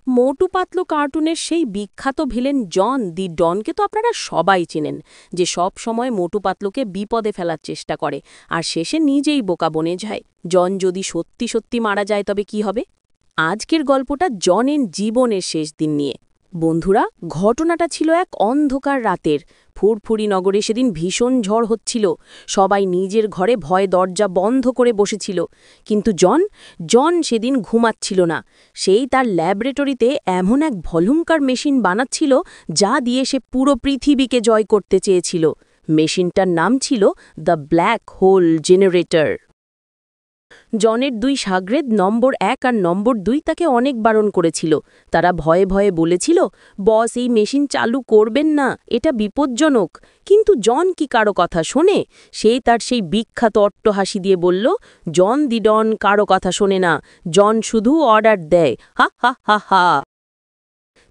মোটু পাতলু কার্টুনের সেই বিখ্যাত ভিলেন জন দি ডনকে তো আপনারা সবাই চেনেন, যে সব সময় মোটু পাতলুকে বিপদে ফেলার চেষ্টা করে আর শেষে নিজেই বোকা বনে যায়। জন যদি সত্যি সত্যি মারা যায় তবে কি হবে? আজকের গল্পটা জনের জীবনের শেষ দিন নিয়ে। বন্ধুরা, ঘটনাটা ছিল এক অন্ধকার রাতের। ফুরফুরি নগরে সেদিন ভীষণ ঝড় হচ্ছিল। সবাই নিজের ঘরে ভয়ে দরজা বন্ধ করে বসেছিল। কিন্তু জন সেদিন ঘুমাচ্ছিল না। সেই তার ল্যাবরেটরিতে এমন এক ভয়ঙ্কর মেশিন বানাচ্ছিল যা দিয়ে সে পুরো পৃথিবীকে জয় করতে চেয়েছিল। মেশিনটার নাম ছিল দ্য ব্ল্যাক হোল জেনারেটর। জনের দুই শাগরেদ নম্বর 1 আর নম্বর 2 তাকে অনেক বারণ করেছিল। তারা ভয়ে ভয়ে বলেছিল, বস, এই মেশিন চালু করবেন না, এটা বিপজ্জনক। কিন্তু জন কি কারো কথা শোনে? সে তার সেই বিখ্যাত অট্টহাসি দিয়ে বলল, জন দি ডন কারো কথা শোনে না, জন শুধু অর্ডার দেয়, হা হা হা হা।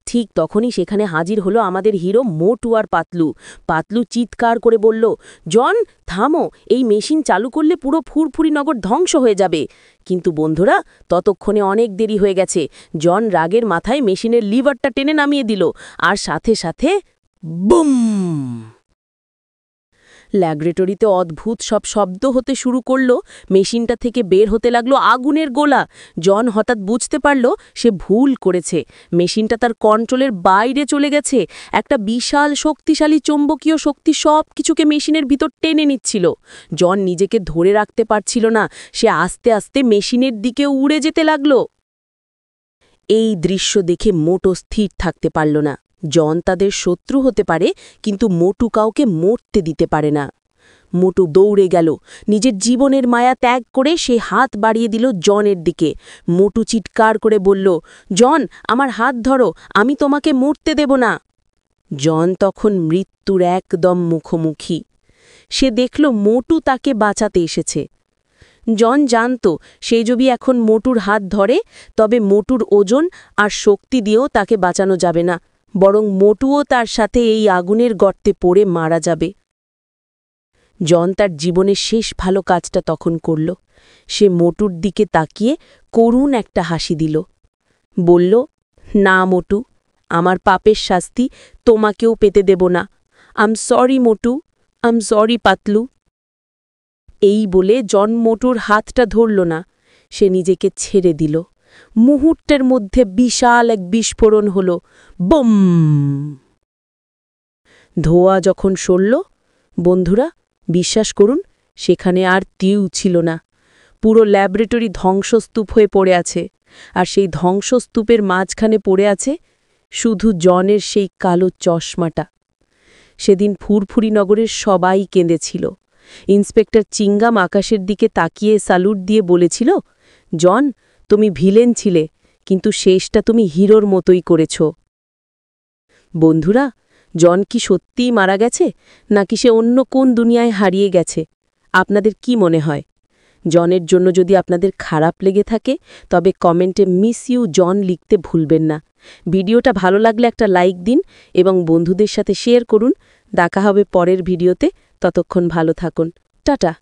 ঠিক তখনই সেখানে হাজির হলো আমাদের হিরো মোটু আর পাতলু। পাতলু চিৎকার করে বলল, জন থামো, এই মেশিন চালু করলে পুরো ফুরফুরি নগর ধ্বংস হয়ে যাবে। কিন্তু বন্ধুরা, ততক্ষণে অনেক দেরি হয়ে গেছে। জন রাগের মাথায় মেশিনের লিভারটা টেনে নামিয়ে দিল, আর সাথে সাথে বুম! ল্যাবরেটরিতে অদ্ভুত সব শব্দ হতে শুরু করল। মেশিনটা থেকে বের হতে লাগলো আগুনের গোলা। জন হঠাৎ বুঝতে পারল সে ভুল করেছে। মেশিনটা তার কন্ট্রোলের বাইরে চলে গেছে। একটা বিশাল শক্তিশালী চৌম্বকীয় শক্তি সব কিছুকে মেশিনের ভিতর টেনে নিচ্ছিল। জন নিজেকে ধরে রাখতে পারছিল না। সে আস্তে আস্তে মেশিনের দিকে উড়ে যেতে লাগল। এই দৃশ্য দেখে মোটু স্থির থাকতে পারল না। জন তাদের শত্রু হতে পারে, কিন্তু মোটু কাউকে মরতে দিতে পারে না। মোটু দৌড়ে গেল। নিজের জীবনের মায়া ত্যাগ করে সে হাত বাড়িয়ে দিল জনের দিকে। মোটু চিৎকার করে বলল, জন, আমার হাত ধরো, আমি তোমাকে মরতে দেব না। জন তখন মৃত্যুর একদম মুখোমুখি। সে দেখল মোটু তাকে বাঁচাতে এসেছে। জন জানত সে যদি এখন মোটুর হাত ধরে তবে মোটুর ওজন আর শক্তি দিয়েও তাকে বাঁচানো যাবে না, বরং মোটুও তার সাথে এই আগুনের গর্তে পড়ে মারা যাবে। জন তার জীবনের শেষ ভালো কাজটা তখন করল। সে মোটুর দিকে তাকিয়ে করুণ একটা হাসি দিল। বলল, না মোটু, আমার পাপের শাস্তি তোমাকেও পেতে দেব না। আম সরি মোটু, আম সরি পাতলু। এই বলে জন মোটুর হাতটা ধরল না, সে নিজেকে ছেড়ে দিল। মুহূর্তের মধ্যে বিশাল এক বিস্ফোরণ হল। বম! ধোঁয়া যখন সরল, বন্ধুরা, বিশ্বাস করুন, সেখানে আর টিউ ছিল না। পুরো ল্যাবরেটরি ধ্বংসস্তূপ হয়ে পড়ে আছে, আর সেই ধ্বংসস্তূপের মাঝখানে পড়ে আছে শুধু জনের সেই কালো চশমাটা। সেদিন ফুরফুরি নগরের সবাই কেঁদেছিল। ইন্সপেক্টর চিঙ্গাম আকাশের দিকে তাকিয়ে স্যালুট দিয়ে বলেছিল, জন, তুমি ভিলেন ছিলে, কিন্তু শেষটা তুমি হিরোর মতোই করেছ। বন্ধুরা, জন কি সত্যিই মারা গেছে, নাকি সে অন্য কোন দুনিয়ায় হারিয়ে গেছে? আপনাদের কি মনে হয়? জনের জন্য যদি আপনাদের খারাপ লেগে থাকে তবে কমেন্টে মিস ইউ জন লিখতে ভুলবেন না। ভিডিওটা ভালো লাগলে একটা লাইক দিন এবং বন্ধুদের সাথে শেয়ার করুন। দেখা হবে পরের ভিডিওতে। ততক্ষণ ভালো থাকুন। টাটা।